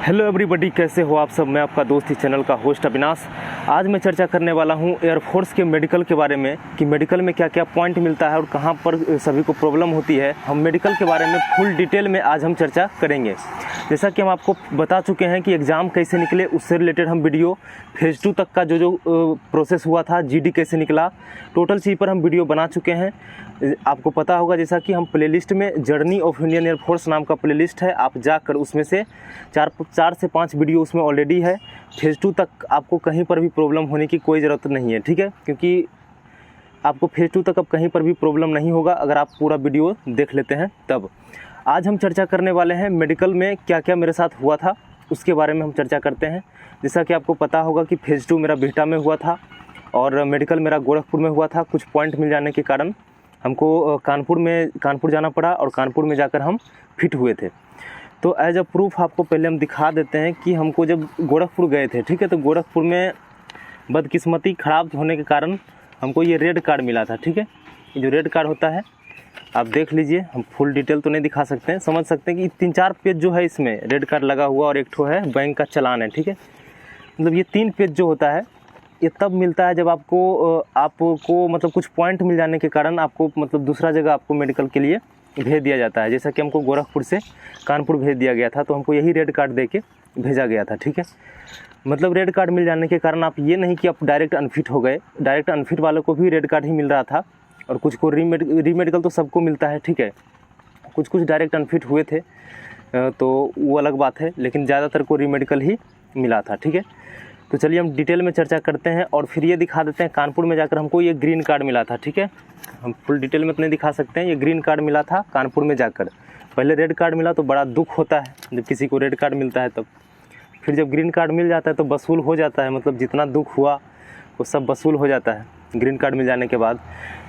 Hello everybody, कैसे हो आप सब। मैं आपका दोस्त इस चैनल का होस्ट अविनाश। आज मैं चर्चा करने वाला हूं एयरफोर्स के मेडिकल के बारे में कि मेडिकल में क्या क्या पॉइंट मिलता है और कहां पर सभी को प्रॉब्लम होती है। हम मेडिकल के बारे में फुल डिटेल में आज हम चर्चा करेंगे। जैसा कि हम आपको बता चुके हैं कि एग्ज़ाम कैसे निकले, उससे रिलेटेड हम वीडियो फेज़ 2 तक का जो प्रोसेस हुआ था, जीडी कैसे निकला, टोटल चीज़ पर हम वीडियो बना चुके हैं। आपको पता होगा जैसा कि हम प्लेलिस्ट में जर्नी ऑफ इंडियन एयरफोर्स नाम का प्लेलिस्ट है, आप जाकर उसमें से 4 से 5 वीडियो उसमें ऑलरेडी है। फेज़ 2 तक आपको कहीं पर भी प्रॉब्लम होने की कोई ज़रूरत नहीं है, ठीक है, क्योंकि आपको फेज़ 2 तक अब कहीं पर भी प्रॉब्लम नहीं होगा अगर आप पूरा वीडियो देख लेते हैं तब। आज हम चर्चा करने वाले हैं मेडिकल में क्या क्या मेरे साथ हुआ था, उसके बारे में हम चर्चा करते हैं। जैसा कि आपको पता होगा कि फेज़ 2 मेरा बिहटा में हुआ था और मेडिकल मेरा गोरखपुर में हुआ था। कुछ पॉइंट मिल जाने के कारण हमको कानपुर जाना पड़ा और कानपुर में जाकर हम फिट हुए थे। तो एज अ प्रूफ आपको पहले हम दिखा देते हैं कि हमको जब गोरखपुर गए थे, ठीक है, तो गोरखपुर में बदकिस्मती ख़राब होने के कारण हमको ये रेड कार्ड मिला था, ठीक है। ये जो रेड कार्ड होता है आप देख लीजिए, हम फुल डिटेल तो नहीं दिखा सकते हैं, समझ सकते हैं कि 3-4 पेज जो है इसमें रेड कार्ड लगा हुआ और एक ठो है बैंक का चालान है, ठीक है। मतलब ये 3 पेज जो होता है ये तब मिलता है जब आपको मतलब कुछ पॉइंट मिल जाने के कारण आपको मतलब दूसरा जगह आपको मेडिकल के लिए भेज दिया जाता है। जैसा कि हमको गोरखपुर से कानपुर भेज दिया गया था, तो हमको यही रेड कार्ड दे के भेजा गया था, ठीक है। मतलब रेड कार्ड मिल जाने के कारण आप ये नहीं कि आप डायरेक्ट अनफिट हो गए, डायरेक्ट अनफिट वालों को भी रेड कार्ड ही मिल रहा था और कुछ को रीमेडिकल तो सबको मिलता है, ठीक है। कुछ डायरेक्ट अनफिट हुए थे तो वो अलग बात है, लेकिन ज़्यादातर को रीमेडिकल ही मिला था, ठीक है। तो चलिए हम डिटेल में चर्चा करते हैं और फिर ये दिखा देते हैं कानपुर में जाकर हमको ये ग्रीन कार्ड मिला था, ठीक है। हम फुल डिटेल में तो नहीं दिखा सकते हैं, ये ग्रीन कार्ड मिला था कानपुर में जाकर। पहले रेड कार्ड मिला तो बड़ा दुख होता है जब किसी को रेड कार्ड मिलता है तब। फिर जब ग्रीन कार्ड मिल जाता है तो वसूल हो जाता है, मतलब जितना दुख हुआ वो सब वसूल हो जाता है ग्रीन कार्ड मिल जाने के बाद।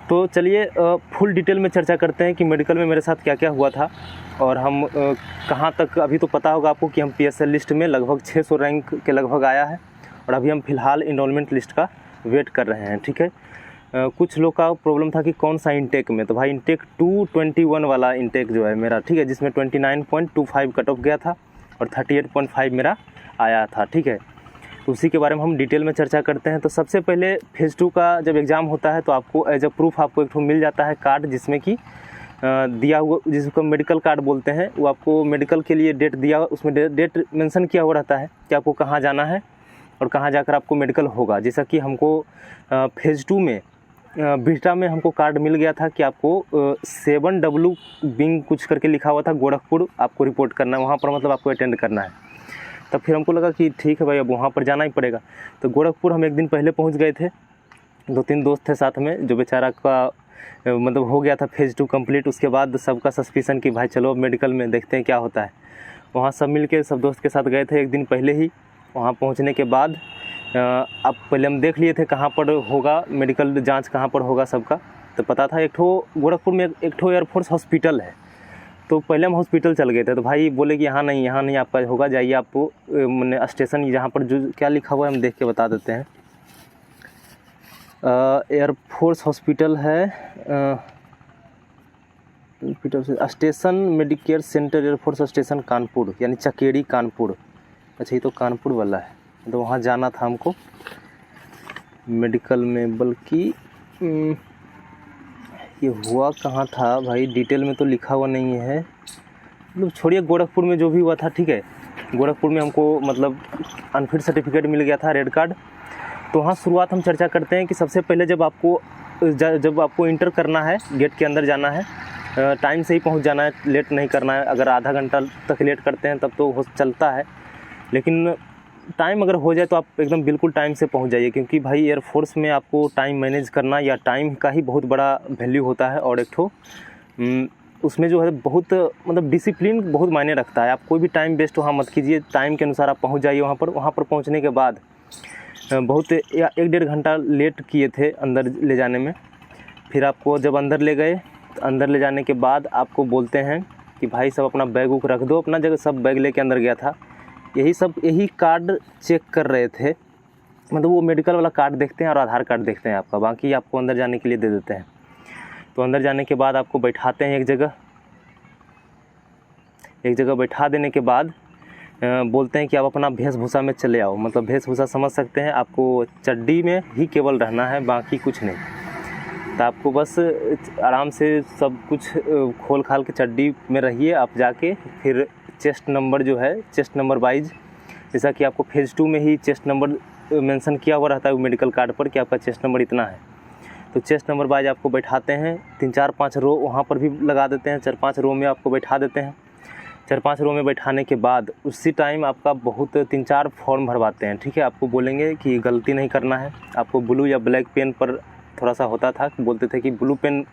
तो चलिए फुल डिटेल में चर्चा करते हैं कि मेडिकल में मेरे साथ क्या क्या हुआ था और हम कहाँ तक। अभी तो पता होगा आपको कि हम PSL लिस्ट में लगभग 600 रैंक के लगभग आया है और अभी हम फ़िलहाल इनरोलमेंट लिस्ट का वेट कर रहे हैं, ठीक है। कुछ लोग का प्रॉब्लम था कि कौन सा इंटेक में, तो भाई इंटेक 221 वाला इंटेक जो है मेरा, ठीक है, जिसमें 29.25 कट ऑफ गया था और 38.5 मेरा आया था, ठीक है। तो उसी के बारे में हम डिटेल में चर्चा करते हैं। तो सबसे पहले फेज़ 2 का जब एग्ज़ाम होता है तो आपको एज अ प्रूफ आपको एक ठो मिल जाता है कार्ड, जिसमें कि दिया हुआ, जिसको मेडिकल कार्ड बोलते हैं, वो आपको मेडिकल के लिए डेट दिया, उसमें डेट मेंशन किया हुआ रहता है कि आपको कहाँ जाना है और कहाँ जाकर आपको मेडिकल होगा। जैसा कि हमको फेज़ 2 में बिहटा में हमको कार्ड मिल गया था कि आपको 7W विंग कुछ करके लिखा हुआ था, गोरखपुर आपको रिपोर्ट करना है, वहाँ पर मतलब आपको अटेंड करना है। तब फिर हमको लगा कि ठीक है भाई, अब वहाँ पर जाना ही पड़ेगा। तो गोरखपुर हम एक दिन पहले पहुँच गए थे, 2-3 दोस्त थे साथ में, जो बेचारा का मतलब हो गया था फेज़ 2 कंप्लीट। उसके बाद सबका सस्पिशन कि भाई चलो मेडिकल में देखते हैं क्या होता है। वहाँ सब मिल के सब दोस्त के साथ गए थे एक दिन पहले ही। वहाँ पहुँचने के बाद अब पहले हम देख लिए थे कहाँ पर होगा मेडिकल जांच, कहाँ पर होगा सबका। तो पता था एक ठो गोरखपुर में एक ठो एयरफोर्स हॉस्पिटल है, तो पहले हम हॉस्पिटल चल गए थे। तो भाई बोले कि यहाँ नहीं आपका होगा, जाइए आपको मैंने स्टेशन जहाँ पर जो क्या लिखा हुआ है हम देख के बता देते हैं। एयरफोर्स हॉस्पिटल है, station Medicare centre air force station Kanpur, यानी चकेड़ी कानपुर। अच्छा, ये तो कानपुर वाला है, तो वहाँ जाना था हमको मेडिकल में। बल्कि ये हुआ कहाँ था भाई, डिटेल में तो लिखा हुआ नहीं है, मतलब छोड़िए, गोरखपुर में जो भी हुआ था, ठीक है। गोरखपुर में हमको मतलब अनफिट सर्टिफिकेट मिल गया था, रेड कार्ड। तो वहाँ शुरुआत हम चर्चा करते हैं कि सबसे पहले जब आपको इंटर करना है, गेट के अंदर जाना है, टाइम से ही पहुँच जाना है, लेट नहीं करना है। अगर आधा घंटा तक लेट करते हैं तब तो हो चलता है, लेकिन टाइम अगर हो जाए तो आप एकदम बिल्कुल टाइम से पहुंच जाइए, क्योंकि भाई एयरफोर्स में आपको टाइम मैनेज करना या टाइम का ही बहुत बड़ा वैल्यू होता है। और एक ठो उसमें जो है बहुत मतलब डिसिप्लिन बहुत मायने रखता है। आप कोई भी टाइम वेस्ट वहाँ मत कीजिए, टाइम के अनुसार आप पहुँच जाइए वहाँ पर पहुँचने के बाद बहुत 1-1.5 घंटा लेट किए थे अंदर ले जाने में। फिर आपको जब अंदर ले गए, तो अंदर ले जाने के बाद आपको बोलते हैं कि भाई सब अपना बैग उग रख दो अपना जगह। सब बैग लेके अंदर गया था, यही कार्ड चेक कर रहे थे, मतलब वो मेडिकल वाला कार्ड देखते हैं और आधार कार्ड देखते हैं आपका, बाकी आपको अंदर जाने के लिए दे देते हैं। तो अंदर जाने के बाद आपको बैठाते हैं एक जगह बैठा देने के बाद बोलते हैं कि आप अपना वेशभूषा में चले आओ, मतलब वेशभूषा समझ सकते हैं, आपको चड्डी में ही केवल रहना है, बाकी कुछ नहीं। तो आपको बस आराम से सब कुछ खोल खाल के चड्डी में रहिए आप जाके। फिर चेस्ट नंबर जो है, चेस्ट नंबर वाइज, जैसा कि आपको फेज़ 2 में ही चेस्ट नंबर मेंशन किया हुआ रहता है मेडिकल कार्ड पर कि आपका चेस्ट नंबर इतना है, तो चेस्ट नंबर वाइज आपको बैठाते हैं। 3-4-5 रो वहाँ पर भी लगा देते हैं, 4-5 रो में आपको बैठा देते हैं। 4-5 रो में बैठाने के बाद उसी टाइम आपका बहुत 3-4 फॉर्म भरवाते हैं, ठीक है। आपको बोलेंगे कि गलती नहीं करना है, आपको ब्लू या ब्लैक पेन पर थोड़ा सा होता था, बोलते थे कि ब्लू पेन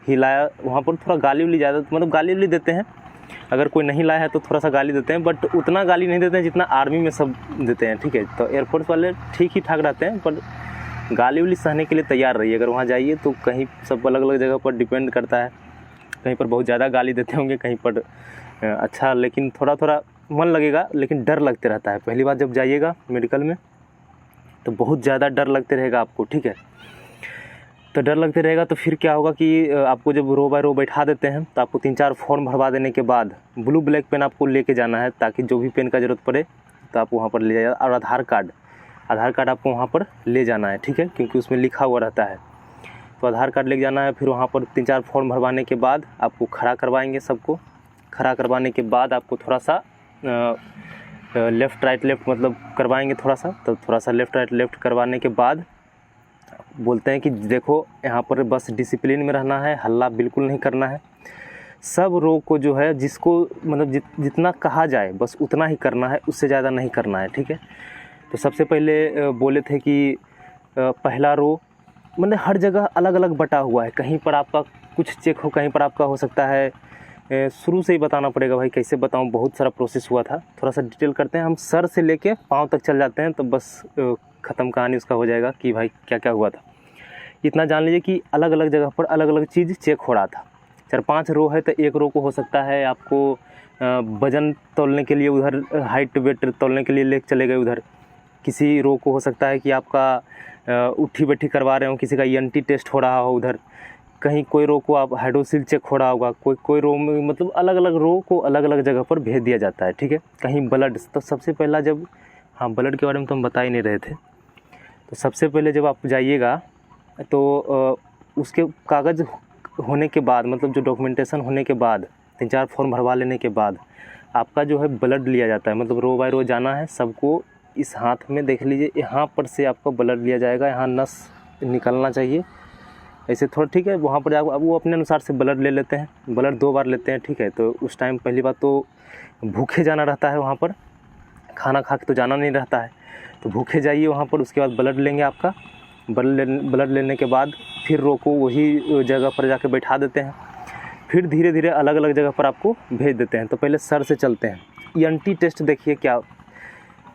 ही लाया, वहाँ पर थोड़ा गाली उली ज़्यादा, मतलब गाली उली देते हैं। अगर कोई नहीं लाया है तो थोड़ा सा गाली देते हैं, बट उतना गाली नहीं देते हैं जितना आर्मी में सब देते हैं, ठीक है। तो एयरफोर्स वाले ठीक ही ठाक रहते हैं, पर गाली उली सहने के लिए तैयार रहिए। अगर वहाँ जाइए तो कहीं सब अलग अलग जगह पर डिपेंड करता है, कहीं पर बहुत ज़्यादा गाली देते होंगे, कहीं पर अच्छा, लेकिन थोड़ा थोड़ा मन लगेगा, लेकिन डर लगते रहता है। पहली बार जब जाइएगा मेडिकल में तो बहुत ज़्यादा डर लगते रहेगा आपको, ठीक है। तो डर लगते रहेगा तो फिर क्या होगा कि आपको जब रो बाय रो बैठा देते हैं तो आपको 3-4 फॉर्म भरवा देने के बाद ब्लू ब्लैक पेन आपको लेके जाना है, ताकि जो भी पेन का ज़रूरत पड़े तो आप वहाँ पर ले जाइए। और आधार कार्ड आपको वहाँ पर ले जाना है, ठीक है, क्योंकि उसमें लिखा हुआ रहता है। तो आधार कार्ड लेके जाना है। फिर वहाँ पर 3-4 फॉर्म भरवाने के बाद आपको खड़ा करवाएंगे। सबको खड़ा करवाने के बाद आपको थोड़ा सा लेफ़्ट राइट लेफ़्ट मतलब करवाएंगे थोड़ा सा, तो थोड़ा सा लेफ़्ट राइट लेफ़्ट करवाने के बाद बोलते हैं कि देखो यहाँ पर बस डिसिप्लिन में रहना है, हल्ला बिल्कुल नहीं करना है। सब रोग को जो है जिसको मतलब जितना कहा जाए बस उतना ही करना है, उससे ज़्यादा नहीं करना है, ठीक है। तो सबसे पहले बोले थे कि पहला रो मतलब हर जगह अलग अलग बटा हुआ है, कहीं पर आपका कुछ चेक हो, कहीं पर आपका हो सकता है। शुरू से ही बताना पड़ेगा भाई, कैसे बताऊं, बहुत सारा प्रोसेस हुआ था। थोड़ा सा डिटेल करते हैं, हम सर से लेके पाँव तक चल जाते हैं तो बस ख़त्म कहानी उसका हो जाएगा कि भाई क्या क्या हुआ था। इतना जान लीजिए कि अलग अलग जगह पर अलग अलग चीज़ चेक हो रहा था। 4-5 रो है तो एक रो को हो सकता है आपको वज़न तौलने के लिए उधर, हाइट वेट तौलने के लिए ले चले गए उधर। किसी रो को हो सकता है कि आपका उठी बैठी करवा रहे हो, किसी का ENT टेस्ट हो रहा हो उधर, कहीं कोई रो को आप हाइड्रोसिल चेक हो रहा होगा, कोई रो में, मतलब अलग अलग रो को अलग अलग जगह पर भेज दिया जाता है, ठीक है। कहीं ब्लड, तो सबसे पहला जब, हाँ ब्लड के बारे में तो हम बता ही नहीं रहे थे। तो सबसे पहले जब आप जाइएगा तो उसके कागज़ होने के बाद, मतलब जो डॉक्यूमेंटेशन होने के बाद, 3-4 फॉर्म भरवा लेने के बाद आपका जो है ब्लड लिया जाता है। मतलब रो बाय रो जाना है सबको। इस हाथ में देख लीजिए, यहाँ पर से आपका ब्लड लिया जाएगा, यहाँ नस निकलना चाहिए ऐसे थोड़ा, ठीक है। वहाँ पर आप वो अपने अनुसार से ब्लड ले लेते हैं, ब्लड 2 बार लेते हैं, ठीक है। तो उस टाइम पहली बात तो भूखे जाना रहता है, वहाँ पर खाना खा के तो जाना नहीं रहता है, तो भूखे जाइए वहाँ पर। उसके बाद ब्लड लेंगे आपका, ब्लड लेने के बाद फिर रो को वही जगह पर जाके बैठा देते हैं। फिर धीरे धीरे अलग अलग जगह पर आपको भेज देते हैं। तो पहले सर से चलते हैं। ENT टेस्ट देखिए क्या,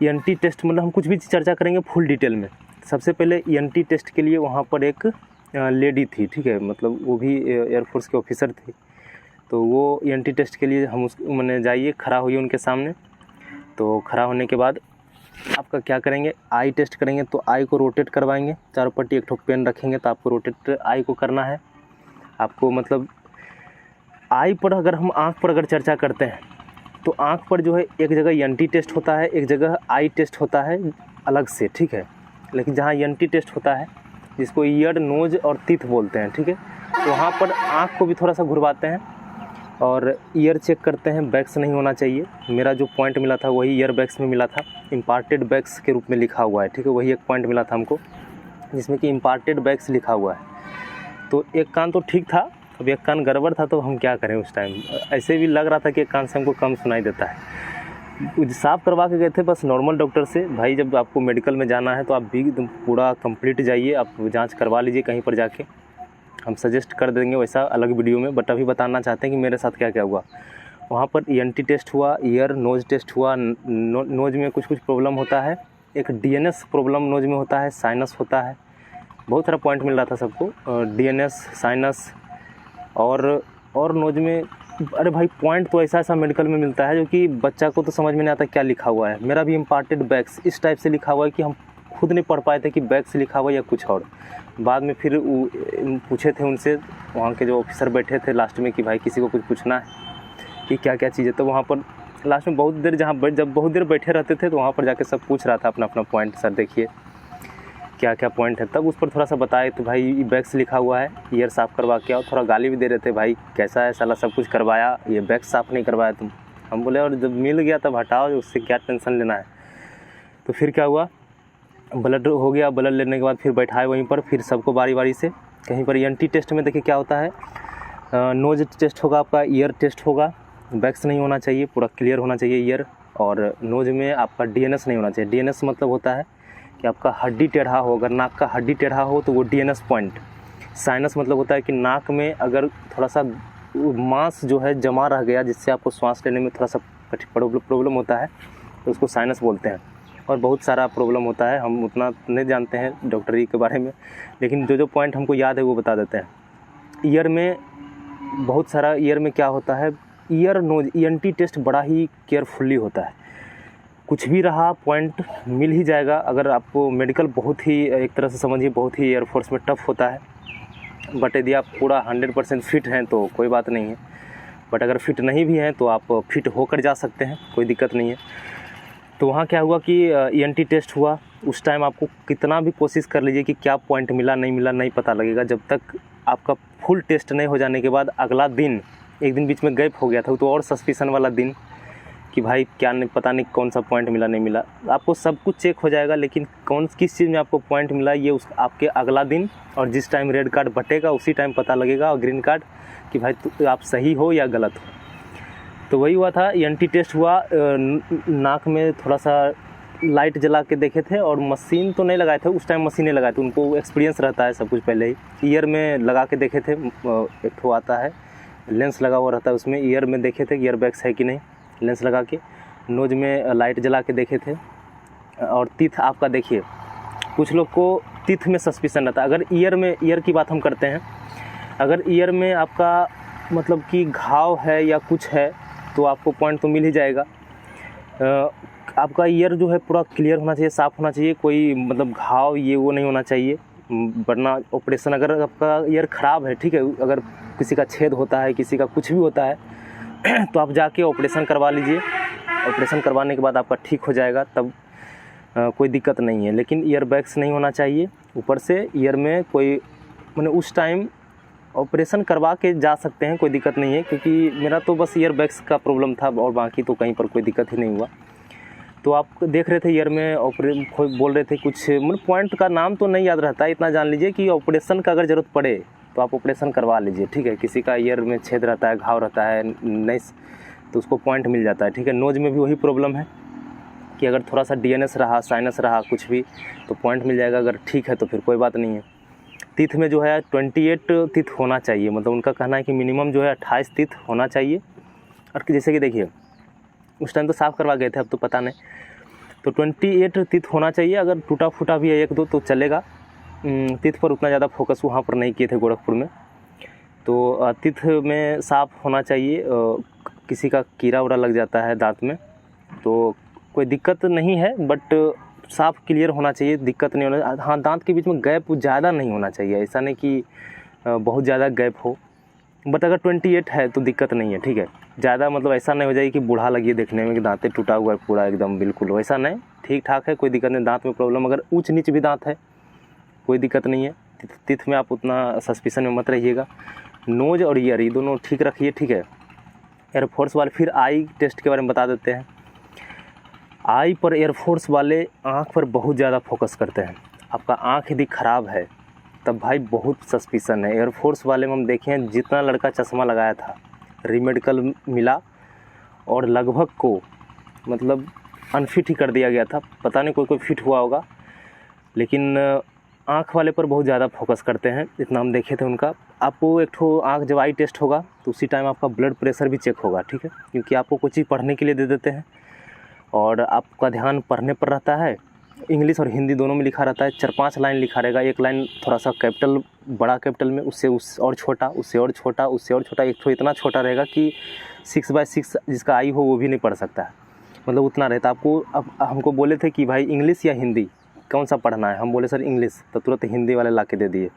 ENT टेस्ट मतलब हम कुछ भी चर्चा करेंगे फुल डिटेल में। सबसे पहले ENT टेस्ट के लिए वहाँ पर एक लेडी थी, ठीक है, मतलब वो भी एयरफोर्स के ऑफिसर थी। तो वो ENT टेस्ट के लिए हम मैंने जाइए, खड़ा होइए उनके सामने। तो खड़ा होने के बाद आपका क्या करेंगे, आई टेस्ट करेंगे। तो आई को रोटेट करवाएंगे, चारों पट्टी एक ठोक पेन रखेंगे, तो आपको रोटेट आई को करना है। आपको मतलब आई पर, अगर हम आँख पर अगर चर्चा करते हैं तो आँख पर जो है एक जगह ENT टेस्ट होता है, एक जगह आई टेस्ट होता है अलग से, ठीक है। लेकिन जहाँ ENT टेस्ट होता है, जिसको ईयर, नोज और तीत बोलते हैं, ठीक है, तो वहाँ पर आँख को भी थोड़ा सा घुरवाते हैं और ईयर चेक करते हैं। बैक्स नहीं होना चाहिए। मेरा जो पॉइंट मिला था वही ईयर बैक्स में मिला था, इम्पार्टेड बैक्स के रूप में लिखा हुआ है, ठीक है। वही एक पॉइंट मिला था हमको जिसमें कि इम्पार्टेड बैक्स लिखा हुआ है। तो एक कान तो ठीक था, अब एक कान गड़बड़ था, तो हम क्या करें उस टाइम। ऐसे भी लग रहा था कि एक कान से हमको कम सुनाई देता है। साफ़ करवा के गए थे बस नॉर्मल डॉक्टर से। भाई जब आपको मेडिकल में जाना है तो आप भी एकदम पूरा कंप्लीट जाइए, आप जांच करवा लीजिए कहीं पर जाके। हम सजेस्ट कर देंगे वैसा अलग वीडियो में, बट अभी बताना चाहते हैं कि मेरे साथ क्या क्या हुआ। वहाँ पर ENT टेस्ट हुआ, ईयर नोज टेस्ट हुआ। नोज में कुछ प्रॉब्लम होता है, एक DNS प्रॉब्लम नोज में होता है, साइनस होता है, बहुत सारा पॉइंट मिल रहा था सबको। DNS, साइनस और नोज में, अरे भाई पॉइंट तो ऐसा मेडिकल में मिलता है जो कि बच्चा को तो समझ में नहीं आता क्या लिखा हुआ है। मेरा भी इम्पार्टेड बैक्स इस टाइप से लिखा हुआ है कि हम खुद नहीं पढ़ पाए थे कि बैक्स लिखा हुआ या कुछ और। बाद में फिर पूछे थे उनसे, वहाँ के जो ऑफिसर बैठे थे लास्ट में, कि भाई किसी को कुछ पूछना है कि क्या क्या चीज़ है। तो वहाँ पर लास्ट में बहुत देर जब बहुत देर बैठे रहते थे तो वहाँ पर जाके सब पूछ रहा था अपना अपना पॉइंट, सर देखिए क्या क्या पॉइंट है। तब उस पर थोड़ा सा बताए तो भाई बैक्स लिखा हुआ है, ईयर साफ़ करवा के आओ। थोड़ा गाली भी दे रहे थे, भाई कैसा है साला, सब कुछ करवाया, ये बैक्स साफ़ नहीं करवाया तुम। हम बोले और जब मिल गया तब हटाओ, उससे क्या टेंशन लेना है। तो फिर क्या हुआ, ब्लड हो गया, ब्लड लेने के बाद फिर बैठाए वहीं पर, फिर सबको बारी बारी से। कहीं पर ENT टेस्ट में देखिए क्या होता है, नोज टेस्ट होगा आपका, ईयर टेस्ट होगा, बैक्स नहीं होना चाहिए, पूरा क्लियर होना चाहिए ईयर, और नोज में आपका DNS नहीं होना चाहिए। DNS मतलब होता है कि आपका हड्डी टेढ़ा हो, अगर नाक का हड्डी टेढ़ा हो तो वो DNS पॉइंट। साइनस मतलब होता है कि नाक में अगर थोड़ा सा मांस जो है जमा रह गया, जिससे आपको सांस लेने में थोड़ा सा प्रॉब्लम होता है, तो उसको साइनस बोलते हैं। और बहुत सारा प्रॉब्लम होता है, हम उतना नहीं जानते हैं डॉक्टरी के बारे में, लेकिन जो पॉइंट हमको याद है वो बता देते हैं। ईयर में बहुत सारा, ईयर में क्या होता है, ईयर नोज ENT टेस्ट बड़ा ही केयरफुली होता है। कुछ भी रहा पॉइंट मिल ही जाएगा। अगर आपको मेडिकल बहुत ही, एक तरह से समझिए बहुत ही एयरफोर्स में टफ़ होता है, बट यदि आप पूरा 100% फिट हैं तो कोई बात नहीं है, बट अगर फिट नहीं भी हैं तो आप फिट होकर जा सकते हैं, कोई दिक्कत नहीं है। तो वहाँ क्या हुआ कि ENT टेस्ट हुआ, उस टाइम आपको कितना भी कोशिश कर लीजिए कि क्या पॉइंट मिला नहीं पता लगेगा, जब तक आपका फुल टेस्ट नहीं हो जाने के बाद अगला दिन, एक दिन बीच में गैप हो गया था, तो और सस्पिशन वाला दिन कि भाई क्या नहीं, पता नहीं कौन सा पॉइंट मिला नहीं मिला। आपको सब कुछ चेक हो जाएगा, लेकिन किस चीज़ में आपको पॉइंट मिला ये आपके अगला दिन, और जिस टाइम रेड कार्ड बटेगा उसी टाइम पता लगेगा, और ग्रीन कार्ड कि भाई आप सही हो या गलत हो। तो वही हुआ था, ENT टेस्ट हुआ, नाक में थोड़ा सा लाइट जला के देखे थे, और मशीन तो नहीं लगाए थे उस टाइम, मशीनें लगाए थे, उनको एक्सपीरियंस रहता है सब कुछ पहले ही। ईयर में लगा के देखे थे, एक ठो आता है लेंस लगा हुआ रहता है उसमें, ईयर में देखे थे ईयर बैग्स है कि नहीं, लेंस लगा के। नोज में लाइट जला के देखे थे। और टीथ आपका देखिए, कुछ लोग को टीथ में सस्पिशन रहता है। अगर ईयर की बात हम करते हैं, अगर ईयर में आपका मतलब कि घाव है या कुछ है तो आपको पॉइंट तो मिल ही जाएगा। आपका ईयर जो है पूरा क्लियर होना चाहिए, साफ़ होना चाहिए, कोई मतलब घाव ये वो नहीं होना चाहिए, वरना ऑपरेशन। अगर आपका ईयर ख़राब है, ठीक है, अगर किसी का छेद होता है, किसी का कुछ भी होता है तो आप जाके ऑपरेशन करवा लीजिए। ऑपरेशन करवाने के बाद आपका ठीक हो जाएगा, तब कोई दिक्कत नहीं है। लेकिन ईयर बैग्स नहीं होना चाहिए। ऊपर से ईयर में कोई मैंने उस टाइम ऑपरेशन करवा के जा सकते हैं, कोई दिक्कत नहीं है, क्योंकि मेरा तो बस ईयर बैग्स का प्रॉब्लम था और बाकी तो कहीं पर कोई दिक्कत ही नहीं हुआ। तो आप देख रहे थे ईयर में बोल रहे थे कुछ, मतलब पॉइंट का नाम तो नहीं याद रहता है, इतना जान लीजिए कि ऑपरेशन का अगर ज़रूरत पड़े तो आप ऑपरेशन करवा लीजिए, ठीक है। किसी का ईयर में छेद रहता है, घाव रहता है नहीं, तो उसको पॉइंट मिल जाता है, ठीक है। नोज में भी वही प्रॉब्लम है कि अगर थोड़ा सा DNS रहा, साइनस रहा, कुछ भी, तो पॉइंट मिल जाएगा। अगर ठीक है तो फिर कोई बात नहीं है। टीथ में जो है 28 टीथ होना चाहिए, मतलब उनका कहना है कि मिनिमम जो है 28 टीथ होना चाहिए। और जैसे कि देखिए उस टाइम तो साफ़ करवा गए थे, अब तो पता नहीं, तो 28 टीथ होना चाहिए। अगर टूटा फूटा भी है एक दो तो चलेगा। टीथ पर उतना ज़्यादा फोकस वहाँ पर नहीं किए थे गोरखपुर में। तो टीथ में साफ़ होना चाहिए। किसी का कीड़ा उड़ा लग जाता है दांत में तो कोई दिक्कत नहीं है, बट साफ़ क्लियर होना चाहिए, दिक्कत नहीं होना। हाँ, दांत के बीच में गैप ज़्यादा नहीं होना चाहिए, ऐसा नहीं कि बहुत ज़्यादा गैप हो, बट अगर 28 है तो दिक्कत नहीं है, ठीक है। ज़्यादा मतलब ऐसा नहीं हो जाए कि बूढ़ा लगिए देखने में कि दांतें टूटा हुआ है पूरा एकदम, बिल्कुल वैसा नहीं, ठीक ठाक है, कोई दिक्कत नहीं। दांत में प्रॉब्लम अगर ऊंच नीच भी दांत है कोई दिक्कत नहीं है। टीथ में आप उतना सस्पिशन में मत रहिएगा। नोज और ईयर ये दोनों ठीक रखिए, ठीक है। एयरफोर्स वाले, फिर आई टेस्ट के बारे में बता देते हैं। आई पर एयरफोर्स वाले आँख पर बहुत ज़्यादा फोकस करते हैं। आपका आँख यदि ख़राब है तब भाई बहुत सस्पिशन है। एयरफोर्स वाले में हम देखें जितना लड़का चश्मा लगाया था रीमेडिकल मिला, और लगभग को मतलब अनफिट ही कर दिया गया था। पता नहीं कोई फिट हुआ होगा, लेकिन आँख वाले पर बहुत ज़्यादा फोकस करते हैं, इतना हम देखे थे उनका। आपको एक ठो आँख जब आई टेस्ट होगा तो उसी टाइम आपका ब्लड प्रेशर भी चेक होगा, ठीक है, क्योंकि आपको कुछ चीज़ पढ़ने के लिए दे देते हैं और आपका ध्यान पढ़ने पर रहता है। इंग्लिश और हिंदी दोनों में लिखा रहता है। 4-5 लाइन लिखा रहेगा, एक लाइन थोड़ा सा कैपिटल, बड़ा कैपिटल में, उससे और छोटा, उससे और छोटा, उससे और छोटा, एक तो इतना छोटा रहेगा कि 6/6 जिसका आई हो वो भी नहीं पढ़ सकता है, मतलब उतना रहता। आपको अब हमको बोले थे कि भाई इंग्लिश या हिंदी कौन सा पढ़ना है, हम बोले सर इंग्लिश, तो तुरंत हिंदी वाले ला के दे दिए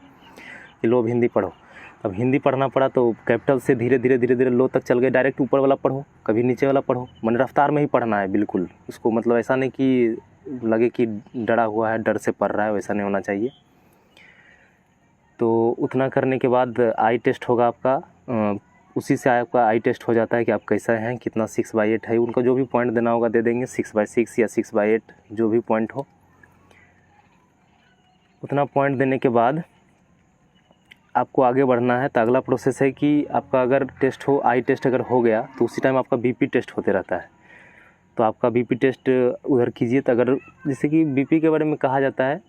कि लो हिंदी पढ़ो। अब हिंदी पढ़ना पड़ा तो कैपिटल से धीरे धीरे लो तक चल गए, डायरेक्ट ऊपर वाला पढ़ो, कभी नीचे वाला पढ़ो, मन रफ्तार में ही पढ़ना है बिल्कुल उसको, मतलब ऐसा नहीं कि लगे कि डरा हुआ है, डर से पढ़ रहा है, वैसा नहीं होना चाहिए। तो उतना करने के बाद आई टेस्ट होगा आपका, उसी से आपका आई टेस्ट हो जाता है कि आप कैसा हैं, कितना 6/8 है, उनका जो भी पॉइंट देना होगा दे देंगे, 6/6 या 6/8 जो भी पॉइंट हो। उतना पॉइंट देने के बाद आपको आगे बढ़ना है। तो अगला प्रोसेस है कि आपका अगर टेस्ट हो, आई टेस्ट अगर हो गया तो उसी टाइम आपका बीपी टेस्ट होते रहता है। तो आपका बीपी टेस्ट उधर कीजिए। तो अगर जैसे कि बीपी के बारे में कहा जाता है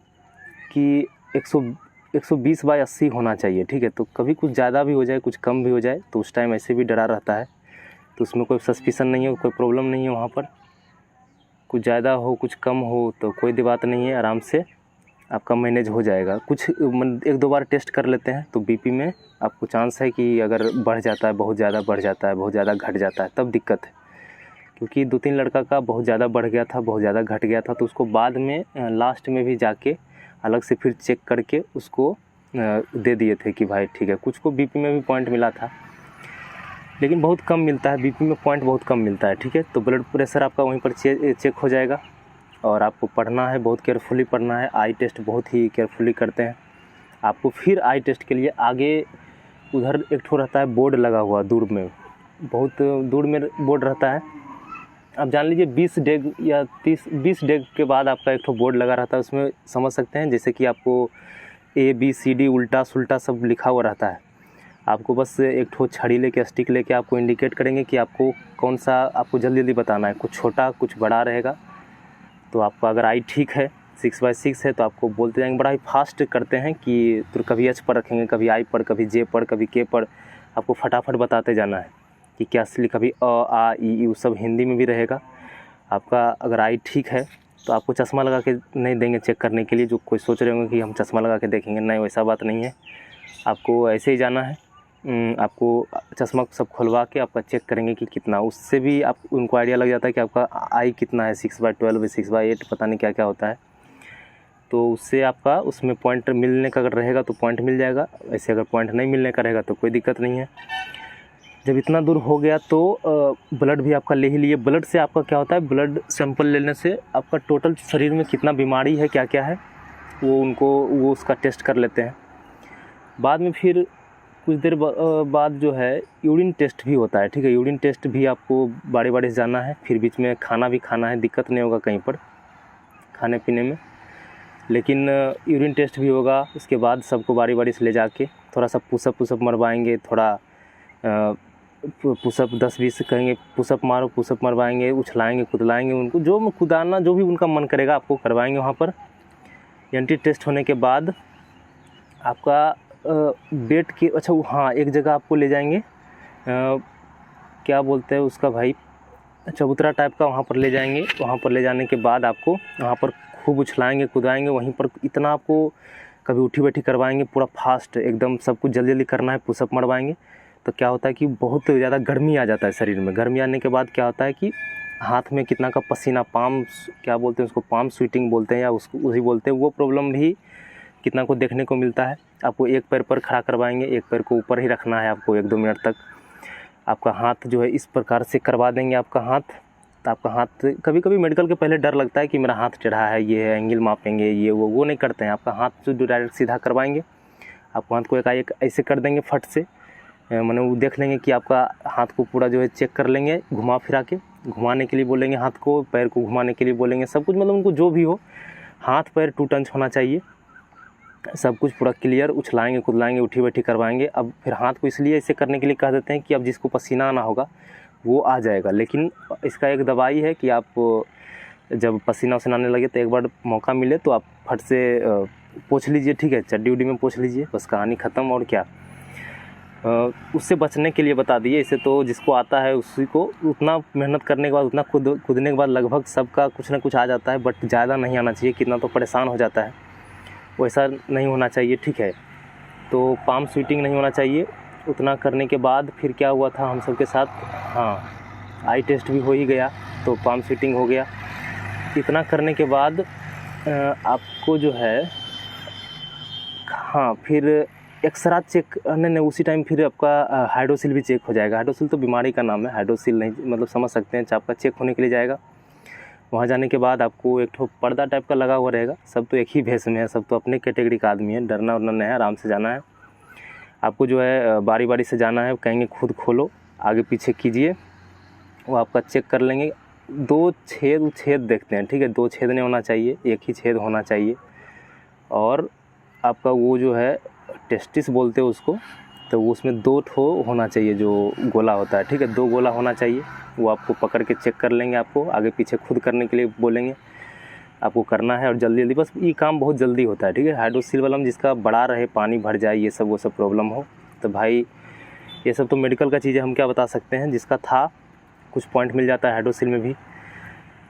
कि 120/80 होना चाहिए, ठीक है। तो कभी कुछ ज़्यादा भी हो जाए, कुछ कम भी हो जाए, तो उस टाइम ऐसे भी डरा रहता है, तो उसमें कोई सस्पिशन नहीं है, कोई प्रॉब्लम नहीं है वहाँ पर। कुछ ज़्यादा हो, कुछ कम हो तो कोई बात नहीं है, आराम से आपका मैनेज हो जाएगा। कुछ 1-2 बार टेस्ट कर लेते हैं तो बीपी में आपको चांस है कि अगर बढ़ जाता है, बहुत ज़्यादा बढ़ जाता है, बहुत ज़्यादा घट जाता है, तब दिक्कत है। क्योंकि 2-3 लड़का का बहुत ज़्यादा बढ़ गया था, बहुत ज़्यादा घट गया था, तो उसको बाद में लास्ट में भी जाके अलग से फिर चेक करके उसको दे दिए थे कि भाई ठीक है। कुछ को बीपी में भी पॉइंट मिला था, लेकिन बहुत कम मिलता है, बीपी में पॉइंट बहुत कम मिलता है, ठीक है। तो ब्लड प्रेशर आपका वहीं पर चेक हो जाएगा। और आपको पढ़ना है, बहुत केयरफुली पढ़ना है। आई टेस्ट बहुत ही केयरफुली करते हैं आपको। फिर आई टेस्ट के लिए आगे उधर एक ठो रहता है बोर्ड लगा हुआ, दूर में, बहुत दूर में बोर्ड रहता है। आप जान लीजिए 20 डेग या 20 डेग के बाद आपका एक ठो बोर्ड लगा रहता है, उसमें समझ सकते हैं जैसे कि आपको ABCD उल्टा सुल्टा सब लिखा हुआ रहता है। आपको बस एक ठो छड़ी लेके, स्टिक लेके आपको इंडिकेट करेंगे कि आपको कौन सा आपको जल्दी बताना है, कुछ छोटा कुछ बड़ा रहेगा। तो आपका अगर आई ठीक है, 6/6 है, तो आपको बोलते जाएंगे, बड़ा ही फास्ट करते हैं कि तो कभी H पर रखेंगे, कभी I पर, कभी J पर, कभी K पर, आपको फटाफट बताते जाना है कि क्या असली, कभी अ आ ई ऊ सब हिंदी में भी रहेगा। आपका अगर आई ठीक है तो आपको चश्मा लगा के नहीं देंगे चेक करने के लिए। जो कोई सोच रहे होंगे कि हम चश्मा लगा के देखेंगे, नहीं, वैसा बात नहीं है। आपको ऐसे ही जाना है, आपको चश्मा सब खुलवा के आपका चेक करेंगे कि कितना, उससे भी आप उनको आइडिया लग जाता है कि आपका आई कितना है, 6/12 6/8 पता नहीं क्या क्या होता है। तो उससे आपका उसमें पॉइंट मिलने का अगर रहेगा तो पॉइंट मिल जाएगा, ऐसे अगर पॉइंट नहीं मिलने का रहेगा तो कोई दिक्कत नहीं है। जब इतना दूर हो गया तो ब्लड भी आपका ले ही लिए। ब्लड से आपका क्या होता है, ब्लड सैंपल लेने से आपका टोटल शरीर में कितना बीमारी है, क्या क्या है, वो उसका टेस्ट कर लेते हैं। बाद में फिर कुछ देर बाद जो है यूरिन टेस्ट भी होता है, ठीक है। यूरिन टेस्ट भी आपको बारी बारी से जाना है, फिर बीच में खाना भी खाना है, दिक्कत नहीं होगा कहीं पर खाने पीने में। लेकिन यूरिन टेस्ट भी होगा। उसके बाद सबको बारी बारी से ले जाके थोड़ा सा पुशअप मरवाएंगे, थोड़ा पुशअप 10-20 कहेंगे पुशअप मारो, पुशअप मरवाएंगे, उछलाएंगे, कुदलाएंगे, उनको जो कुदाना जो भी उनका मन करेगा आपको करवाएंगे वहाँ पर। एंटी टेस्ट होने के बाद आपका वेट की, अच्छा हाँ, एक जगह आपको ले जाएंगे, क्या बोलते हैं उसका भाई, चबूतरा टाइप का, वहाँ पर ले जाएंगे। वहाँ पर ले जाने के बाद आपको वहाँ पर खूब उछलाएंगे, कुदाएंगे, वहीं पर इतना आपको कभी उठी बैठी करवाएंगे, पूरा फास्ट एकदम सब कुछ जल्दी जल्दी करना है, पुशअप मरवाएंगे। तो क्या होता है कि बहुत ज़्यादा गर्मी आ जाता है शरीर में। गर्मी आने के बाद क्या होता है कि हाथ में कितना का पसीना, पाम क्या बोलते हैं उसको, पाम स्वेटिंग बोलते हैं या उसको उसी बोलते हैं, वो प्रॉब्लम भी कितना को देखने को मिलता है। आपको एक पैर पर खड़ा करवाएंगे, एक पैर को ऊपर ही रखना है आपको 1-2 मिनट तक। आपका हाथ जो है इस प्रकार से करवा देंगे आपका हाथ। तो आपका हाथ, कभी कभी मेडिकल के पहले डर लगता है कि मेरा हाथ टेढ़ा है, ये है, एंगल मापेंगे, ये वो नहीं करते हैं। आपका हाथ जो डायरेक्ट सीधा करवाएंगे, आपको हाथ को एकाएक ऐसे कर देंगे फट से, मैंने वो देख लेंगे कि आपका हाथ को पूरा जो है चेक कर लेंगे, घुमा फिरा के, घुमाने के लिए बोलेंगे हाथ को, पैर को घुमाने के लिए बोलेंगे, सब कुछ, मतलब उनको जो भी हो, हाथ पैर 2 टंच होना चाहिए, सब कुछ पूरा क्लियर। उछलाएंगे, कुदलाएंगे, उठी बैठी करवाएंगे। अब फिर हाथ को इसलिए ऐसे करने के लिए कह देते हैं कि अब जिसको पसीना आना होगा वो आ जाएगा। लेकिन इसका एक दवाई है कि आप जब पसीना वसीना आने लगे तो एक बार मौका मिले तो आप फट से पोंछ लीजिए, ठीक है, चड्डी उड्डी में पोंछ लीजिए, बस कहानी ख़त्म। और क्या, उससे बचने के लिए बता दिए। इसे तो जिसको आता है उसी को उतना मेहनत करने के बाद, उतना कूदने के बाद लगभग सबका कुछ ना कुछ आ जाता है, बट ज़्यादा नहीं आना चाहिए, कितना तो परेशान हो जाता है, वैसा नहीं होना चाहिए, ठीक है। तो पाम स्वेटिंग नहीं होना चाहिए। उतना करने के बाद फिर क्या हुआ था हम सब के साथ, हाँ, आई टेस्ट भी हो ही गया, तो पाम स्वेटिंग हो गया। इतना करने के बाद आपको जो है, हाँ, फिर एक्सरा चेक करने ने उसी टाइम फिर आपका हाइड्रोसिल भी चेक हो जाएगा। हाइड्रोसिल तो बीमारी का नाम है, हाइड्रोसिल नहीं, मतलब समझ सकते हैं। आपका चेक होने के लिए जाएगा, वहाँ जाने के बाद आपको एक ठो पर्दा टाइप का लगा हुआ रहेगा। सब तो एक ही भेष में है, सब तो अपने कैटेगरी का आदमी है, डरना वरना नहीं है, आराम से जाना है। आपको जो है बारी बारी से जाना है, कहेंगे खुद खोलो, आगे पीछे कीजिए, वो आपका चेक कर लेंगे। 2 छेद देखते हैं, ठीक है, 2 छेद नहीं होना चाहिए, एक ही छेद होना चाहिए। और आपका वो जो है टेस्टिस बोलते हैं उसको, तो उसमें 2 ठो होना चाहिए, जो गोला होता है, ठीक है, 2 गोला होना चाहिए। वो आपको पकड़ के चेक कर लेंगे, आपको आगे पीछे खुद करने के लिए बोलेंगे, आपको करना है। और जल्दी जल्दी, बस ये काम बहुत जल्दी होता है, ठीक है। हाइड्रोसिल वाला में जिसका बड़ा रहे, पानी भर जाए, ये सब वो सब प्रॉब्लम हो, तो भाई ये सब तो मेडिकल का चीज़ है, हम क्या बता सकते हैं। जिसका था कुछ पॉइंट मिल जाता है हाइड्रोसिल में भी।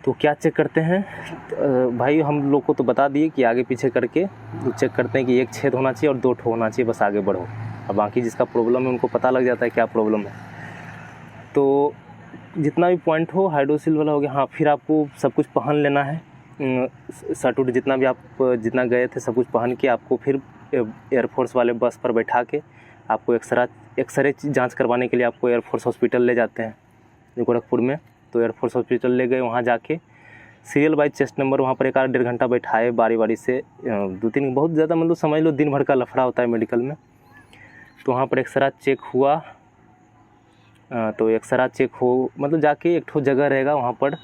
तो क्या चेक करते हैं भाई, हम लोग को तो बता दिए कि आगे पीछे करके चेक करते हैं कि एक छेद होना चाहिए और 2 ठो होना चाहिए, बस आगे बढ़ो। अब बाकी जिसका प्रॉब्लम है उनको पता लग जाता है क्या प्रॉब्लम है। तो जितना भी पॉइंट हो हाइड्रोसिल वाला हो गया। हाँ, फिर आपको सब कुछ पहन लेना है, शर्ट उट जितना भी आप जितना गए थे सब कुछ पहन के आपको फिर एयरफोर्स वाले बस पर बैठा के आपको एक्सरे जांच करवाने के लिए आपको एयरफोर्स हॉस्पिटल ले जाते हैं गोरखपुर में। तो एयरफोर्स हॉस्पिटल ले गए, वहाँ जाके सीरियल बाई चेस्ट नंबर वहाँ पर 1-1.5 घंटा बैठाए बारी बारी से, 2-3 बहुत ज़्यादा, मतलब समझ लो दिन भर का लफड़ा होता है मेडिकल में। तो वहाँ पर एक्सरा चेक हुआ, तो एक्सरा चेक हो, मतलब जाके एक ठो जगह रहेगा, वहाँ पर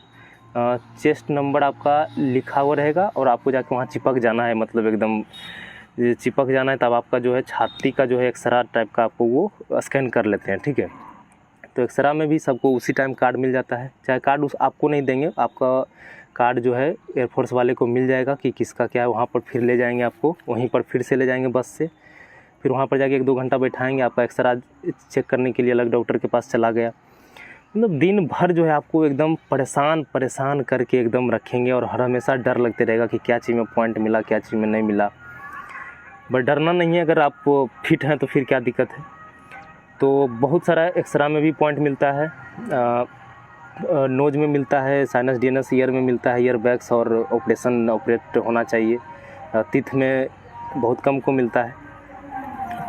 चेस्ट नंबर आपका लिखा हुआ रहेगा और आपको जाके वहाँ चिपक जाना है, मतलब एकदम चिपक जाना है। तब आपका जो है छाती का जो है एक्सरा टाइप का आपको वो स्कैन कर लेते हैं, ठीक है। तो एक्सरा में भी सबको उसी टाइम कार्ड मिल जाता है, चाहे कार्ड उस आपको नहीं देंगे, आपका कार्ड जो है एयरफोर्स वाले को मिल जाएगा कि किसका क्या है। वहाँ पर फिर ले जाएंगे आपको, वहीं पर फिर से ले जाएंगे बस से, फिर वहाँ पर जाके 1-2 घंटा बैठाएंगे, आपका एक्सरा चेक करने के लिए अलग डॉक्टर के पास चला गया। मतलब दिन भर जो है आपको एकदम परेशान करके एकदम रखेंगे और हर हमेशा डर लगते रहेगा कि क्या चीज़ में पॉइंट मिला, क्या चीज़ में नहीं मिला। बट डरना नहीं है, अगर आप फिट हैं तो फिर क्या दिक्कत है। तो बहुत सारा एक्सरा में भी पॉइंट मिलता है, नोज में मिलता है, साइनस डीएनएस ईयर में मिलता है, ईयर बैग्स और ऑपरेट होना चाहिए। तिथ में बहुत कम को मिलता है।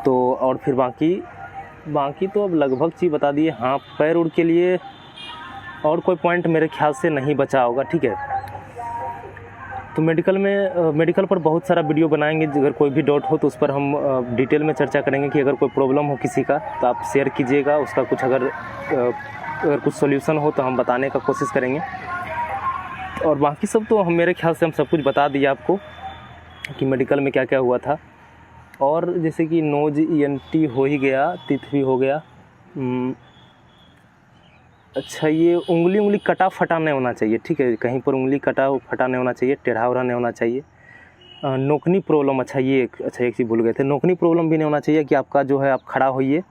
तो और फिर बाकी तो अब लगभग चीज़ बता दिए। हाँ, पैर उड़ के लिए और कोई पॉइंट मेरे ख्याल से नहीं बचा होगा, ठीक है। तो मेडिकल पर बहुत सारा वीडियो बनाएंगे, अगर कोई भी डाउट हो तो उस पर हम डिटेल में चर्चा करेंगे कि अगर कोई प्रॉब्लम हो किसी का तो आप शेयर कीजिएगा, उसका कुछ अगर कुछ सॉल्यूशन हो तो हम बताने का कोशिश करेंगे। और बाकी सब तो मेरे ख्याल से हम सब कुछ बता दिए आपको कि मेडिकल में क्या क्या हुआ था। और जैसे कि नोज ईएनटी हो ही गया, तिथ भी हो गया। अच्छा, ये उंगली कटा फटा नहीं होना चाहिए, ठीक है, कहीं पर उंगली कटा फटा नहीं होना चाहिए, टेढ़ा उड़ा नहीं होना चाहिए। नोकनी प्रॉब्लम, अच्छा एक चीज़ भूल गए थे, नोकनी प्रॉब्लम भी नहीं होना चाहिए कि आपका जो है आप खड़ा होइए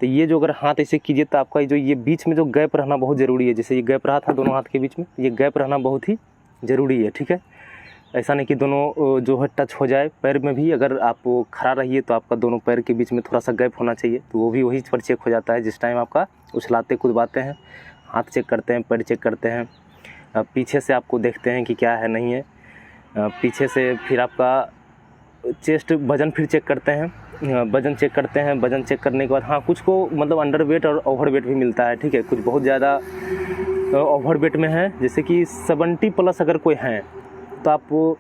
तो ये जो अगर हाथ ऐसे कीजिए तो आपका जो ये बीच में जो गैप रहना बहुत ज़रूरी है। जैसे ये गैप रहा था दोनों हाथ के बीच में, ये गैप रहना बहुत ही ज़रूरी है, ठीक है। ऐसा नहीं कि दोनों जो है टच हो जाए। पैर में भी अगर आप खड़ा रहिए तो आपका दोनों पैर के बीच में थोड़ा सा गैप होना चाहिए, तो वो भी वही पर चेक हो जाता है जिस टाइम आपका उछलाते कूदवाते हैं। हाथ चेक करते हैं, पैर चेक करते हैं, पीछे से आपको देखते हैं कि क्या है नहीं है, पीछे से फिर आपका चेस्ट वज़न फिर चेक करते हैं, वज़न चेक करते हैं। वज़न चेक करने के बाद हाँ, कुछ को मतलब अंडर वेट और ओवर वेट भी मिलता है, ठीक है। कुछ बहुत ज़्यादा ओवर वेट में है, जैसे कि 70+ अगर कोई हैं तो आप,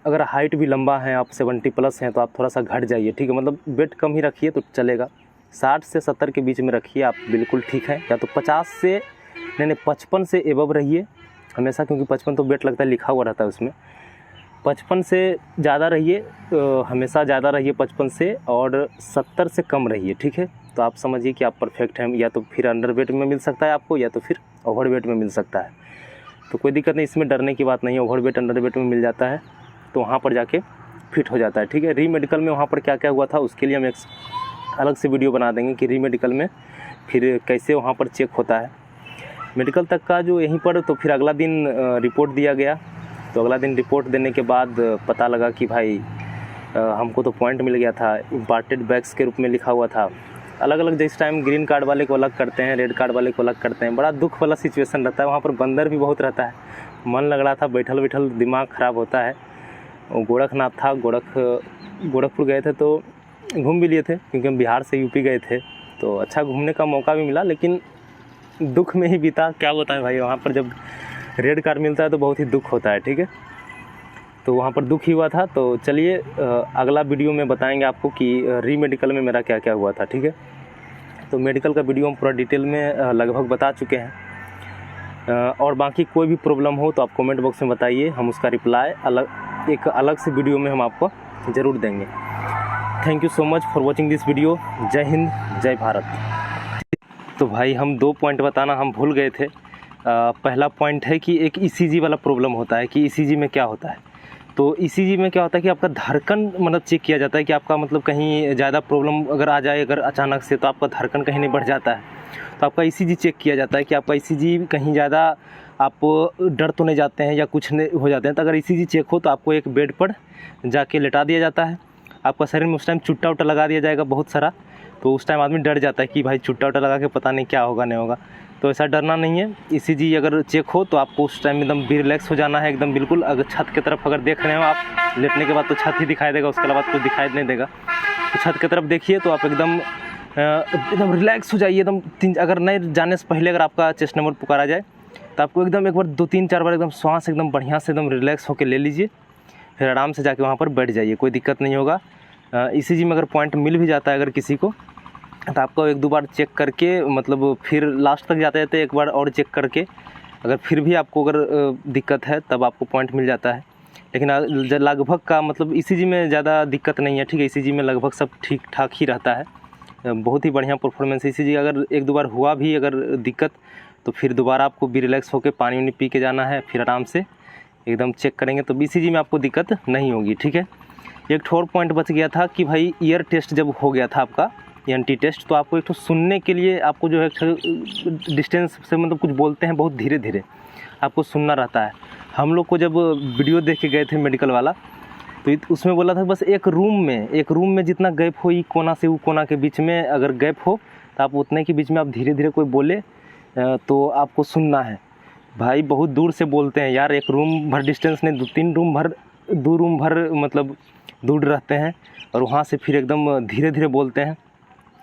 अगर हाइट भी लंबा है, आप 70+ हैं तो आप थोड़ा सा घट जाइए, ठीक है। मतलब वेट कम ही रखिए तो चलेगा, 60 से 70 के बीच में रखिए, आप बिल्कुल ठीक है। या तो 55 से एबव रहिए हमेशा, क्योंकि 55 तो वेट लगता है, लिखा हुआ रहता है उसमें। 55 से ज़्यादा रहिए, हमेशा ज़्यादा रहिए 55 से, और 70 से कम रहिए, ठीक है। तो आप समझिए कि आप परफेक्ट हैं। या तो फिर अंडर वेट में मिल सकता है आपको, या तो फिर ओवर वेट में मिल सकता है, तो कोई दिक्कत नहीं, इसमें डरने की बात नहीं है। ओवर वेट अंडर वेट में मिल जाता है तो वहाँ पर जाके फिट हो जाता है, ठीक है। री मेडिकल में वहाँ पर क्या क्या हुआ था उसके लिए हम एक अलग से वीडियो बना देंगे कि री मेडिकल में फिर कैसे वहाँ पर चेक होता है। मेडिकल तक का जो यहीं पर, तो फिर अगला दिन रिपोर्ट दिया गया। तो अगला दिन रिपोर्ट देने के बाद पता लगा कि भाई हमको तो पॉइंट मिल गया था, इम्पार्टेड बैग्स के रूप में लिखा हुआ था। अलग अलग जिस टाइम ग्रीन कार्ड वाले को अलग करते हैं, रेड कार्ड वाले को अलग करते हैं, बड़ा दुख वाला सिचुएशन रहता है। वहाँ पर बंदर भी बहुत रहता है, मन लग रहा था, बैठल दिमाग ख़राब होता है। गोरखनाथ था, गोरखपुर गए थे, तो घूम भी लिए थे, क्योंकि हम बिहार से यूपी गए थे तो अच्छा घूमने का मौका भी मिला, लेकिन दुख में ही बीता। क्या बताएं भाई, वहाँ पर जब रेड कार मिलता है तो बहुत ही दुख होता है। ठीक है, तो वहाँ पर दुख ही हुआ था। तो चलिए अगला वीडियो में बताएंगे आपको कि री मेडिकल में मेरा क्या क्या हुआ था। ठीक है, तो मेडिकल का वीडियो हम पूरा डिटेल में लगभग बता चुके हैं, और बाकी कोई भी प्रॉब्लम हो तो आप कमेंट बॉक्स में बताइए, हम उसका रिप्लाई एक अलग से वीडियो में हम आपको ज़रूर देंगे। Thank you so much for watching this video. जय हिंद, जय भारत। तो भाई हम 2 पॉइंट बताना हम भूल गए थे। पहला पॉइंट है कि एक ईसीजी वाला प्रॉब्लम होता है कि ईसीजी में क्या होता है। तो ईसीजी में क्या होता है कि आपका धड़कन मतलब चेक किया जाता है कि आपका मतलब कहीं ज़्यादा प्रॉब्लम अगर आ जाए अगर अचानक से, तो आपका धड़कन कहीं नहीं बढ़ जाता है, तो आपका ईसीजी चेक किया जाता है कि आपका ईसीजी कहीं ज़्यादा आप डर तो नहीं जाते हैं या कुछ नहीं हो जाते हैं। तो अगर ईसीजी चेक हो तो आपको एक बेड पर जाके लेटा दिया जाता है, आपका शरीर में उस टाइम चुट्टा उट्टा लगा दिया जाएगा बहुत सारा। तो उस टाइम आदमी डर जाता है कि भाई चुट्टा उट्टा लगा के पता नहीं क्या होगा नहीं होगा। तो ऐसा डरना नहीं है। ईसीजी अगर चेक हो तो आपको उस टाइम एकदम भी रिलैक्स हो जाना है एकदम बिल्कुल। अगर छत की तरफ अगर देख रहे हो आप लेटने के बाद तो छत ही दिखाई देगा, उसके बाद कुछ दिखाई नहीं देगा। तो छत की तरफ देखिए तो आप एकदम रिलैक्स हो जाइए एकदम। अगर नहीं जाने से पहले अगर आपका चेस्ट नंबर पुकारा जाए तो आपको एकदम एक बार 2-3-4 बार एकदम श्वास एकदम बढ़िया से एकदम रिलैक्स होकर ले लीजिए, फिर आराम से जाके वहाँ पर बैठ जाइए, कोई दिक्कत नहीं होगा। ईसीजी में अगर पॉइंट मिल भी जाता है अगर किसी को, तो आपको 1-2 बार चेक करके मतलब फिर लास्ट तक जाते जाते एक बार और चेक करके अगर फिर भी आपको अगर दिक्कत है तब आपको पॉइंट मिल जाता है। लेकिन लगभग का मतलब ईसीजी में ज़्यादा दिक्कत नहीं है। ठीक है, ईसीजी में लगभग सब ठीक ठाक ही रहता है, बहुत ही बढ़िया परफॉर्मेंस। ईसीजी अगर 1-2 बार हुआ भी अगर दिक्कत तो फिर दोबारा आपको भी रिलैक्स होकर पानी वानी पी के जाना है, फिर आराम से एकदम चेक करेंगे तो ईसीजी में आपको दिक्कत नहीं होगी। ठीक है, एक और पॉइंट बच गया था कि भाई ईयर टेस्ट जब हो गया था आपका एनटी टेस्ट, तो आपको एक तो सुनने के लिए आपको जो है डिस्टेंस से मतलब कुछ बोलते हैं बहुत धीरे धीरे आपको सुनना रहता है। हम लोग को जब वीडियो देख के गए थे मेडिकल वाला तो उसमें बोला था बस एक रूम में जितना गैप हो ई कोना से वो कोना के बीच में अगर गैप हो तो आप उतने के बीच में आप धीरे धीरे कोई बोले तो आपको सुनना है। भाई बहुत दूर से बोलते हैं यार, एक रूम भर डिस्टेंस नहीं 2 रूम भर मतलब दूर रहते हैं और वहाँ से फिर एकदम धीरे धीरे बोलते हैं।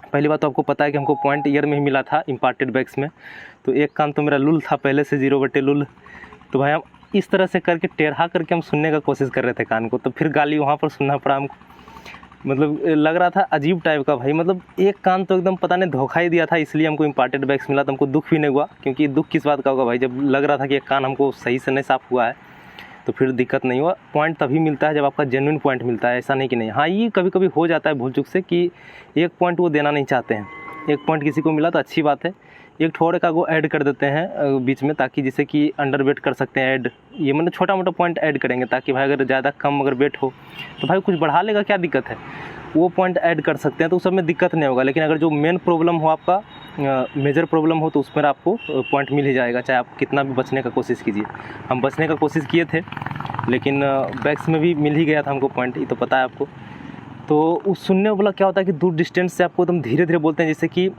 पहली बात तो आपको पता है कि हमको पॉइंट ईयर में ही मिला था इम्पार्टेड बैग्स में, तो एक कान तो मेरा लुल था पहले से 0/लुल। तो भाई हम इस तरह से करके टेढ़ा करके हम सुनने का कोशिश कर रहे थे कान को, तो फिर गाली वहाँ पर सुनना पड़ा हमको। मतलब लग रहा था अजीब टाइप का भाई, मतलब एक कान तो एकदम पता नहीं धोखा ही दिया था, इसलिए हमको इम्पार्टेड बैग्स मिला। तो हमको दुख भी नहीं हुआ, क्योंकि दुख किस बात का होगा भाई, जब लग रहा था कि एक कान हमको सही से नहीं साफ़ हुआ है तो फिर दिक्कत नहीं हुआ। पॉइंट तभी मिलता है जब आपका जेन्युइन पॉइंट मिलता है, ऐसा नहीं कि नहीं। हाँ, ये कभी कभी हो जाता है भूल चूक से कि एक पॉइंट वो देना नहीं चाहते हैं, एक पॉइंट किसी को मिला तो अच्छी बात है, एक थोड़े का वो ऐड कर देते हैं बीच में, ताकि जिससे कि अंडर वेट कर सकते हैं ऐड, ये मतलब छोटा मोटा पॉइंट ऐड करेंगे ताकि भाई अगर ज़्यादा कम अगर वेट हो तो भाई कुछ बढ़ा लेगा, क्या दिक्कत है, वो पॉइंट ऐड कर सकते हैं, तो उस सब में दिक्कत नहीं होगा। लेकिन अगर जो मेन प्रॉब्लम हो आपका मेजर प्रॉब्लम हो तो उस पर आपको पॉइंट मिल ही जाएगा, चाहे आप कितना भी बचने का कोशिश कीजिए। हम बचने का कोशिश किए थे लेकिन बैग्स में भी मिल ही गया था हमको पॉइंट, ये तो पता है आपको। तो उस सुनने वाला क्या होता है कि दूर डिस्टेंस से आपको एकदम धीरे धीरे बोलते हैं, जैसे कि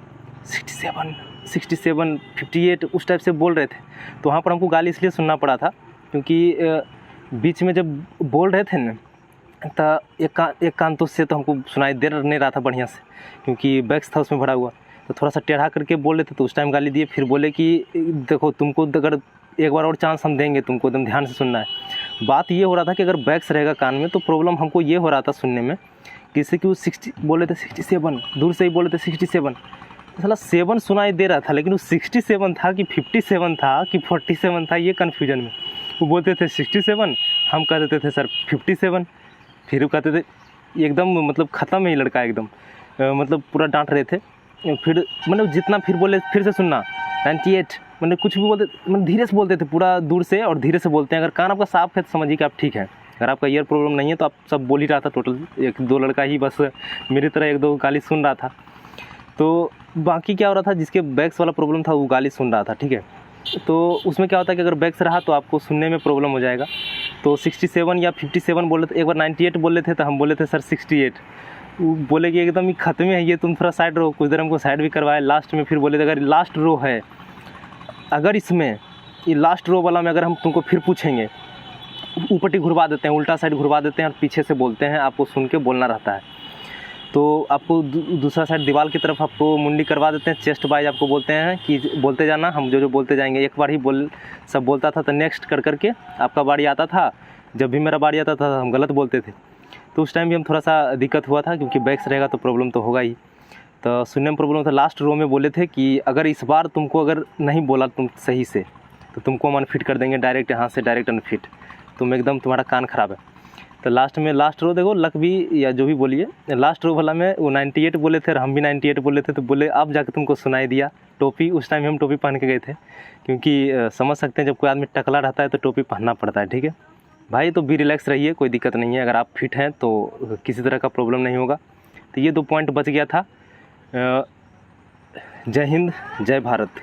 67, 58 उस टाइप से बोल रहे थे। तो वहाँ पर हमको गाली इसलिए सुनना पड़ा था क्योंकि बीच में जब बोल रहे थे ना तो एक कान तो से तो हमको सुनाई दे नहीं रहा था बढ़िया से, क्योंकि बैग्स था उसमें भरा हुआ, तो थोड़ा सा टेढ़ा करके बोल रहे थे तो उस टाइम गाली दिए। फिर बोले कि देखो तुमको अगर एक बार और चांस हम देंगे, तुमको एकदम ध्यान से सुनना है। बात ये हो रहा था कि अगर बैग्स रहेगा कान में तो प्रॉब्लम हमको ये हो रहा था सुनने में, जैसे कि वो 60 बोले थे 67, दूर से ही बोले थे 67, साला 7 सुनाई दे रहा था लेकिन वो 67 था कि 57 था कि 47 था, ये कन्फ्यूजन में। वो बोलते थे 67, हम कह देते थे सर 57, फिर वो कहते थे एकदम मतलब ख़त्म है ये लड़का एकदम, मतलब पूरा डांट रहे थे। फिर मतलब जितना फिर बोले फिर से सुनना 98, मतलब कुछ भी बोलते मतलब धीरे से बोलते थे, पूरा दूर से और धीरे से बोलते हैं। अगर कान आपका साफ है तो समझिए कि आप ठीक है, अगर आपका ईयर प्रॉब्लम नहीं है तो आप सब बोल ही रहा था टोटल, 1-2 लड़का ही बस मेरी तरह 1-2 गाली सुन रहा था। तो बाकी क्या हो रहा था, जिसके बैग्स वाला प्रॉब्लम था वो गाली सुन रहा था। ठीक है, तो उसमें क्या होता है कि अगर बैग्स रहा तो आपको सुनने में प्रॉब्लम हो जाएगा। तो 67 या 57 बोले थे, एक बार 98 बोले थे तो हम बोले थे सर 68, वो बोले कि एकदम ही ख़त्म है ये, तुम थोड़ा साइड रो। कुछ देर हमको साइड भी करवाए। लास्ट में फिर बोले थे अगर लास्ट रो है, अगर इसमें ये लास्ट रो वाला में अगर हम तुमको फिर पूछेंगे, ऊपटी घुरवा देते हैं, उल्टा साइड घुरवा देते हैं और पीछे से बोलते हैं, आपको सुन के बोलना रहता है। तो आपको दूसरा साइड दीवार की तरफ आपको मुंडी करवा देते हैं। चेस्ट वाइज आपको बोलते हैं कि बोलते जाना, हम जो बोलते जाएंगे। एक बार ही सब बोलता था तो नेक्स्ट कर करके आपका बारी आता था। जब भी मेरा बारी आता था हम गलत बोलते थे, तो उस टाइम भी हम थोड़ा सा दिक्कत हुआ था, क्योंकि बैक्स रहेगा तो प्रॉब्लम तो होगा ही। तो सुनने में प्रॉब्लम था। लास्ट रो में बोले थे कि अगर इस बार तुमको अगर नहीं बोला तुम सही से तो तुमको हम अनफिट कर देंगे, डायरेक्ट यहाँ से डायरेक्ट अनफिट, तुम एकदम तुम्हारा कान ख़राब है। तो लास्ट में लास्ट रो देखो, लक भी या जो भी बोलिए, लास्ट रो वाला में वो 98 बोले थे और हम भी 98 बोले थे। तो बोले अब जाके तुमको सुनाई दिया। टोपी उस टाइम हम टोपी पहन के गए थे, क्योंकि समझ सकते हैं जब कोई आदमी टकला रहता है तो टोपी पहनना पड़ता है। ठीक है भाई, तो भी रिलैक्स रहिए, कोई दिक्कत नहीं है। अगर आप फिट हैं तो किसी तरह का प्रॉब्लम नहीं होगा। तो ये 2 पॉइंट बच गया था। जय हिंद, जय भारत।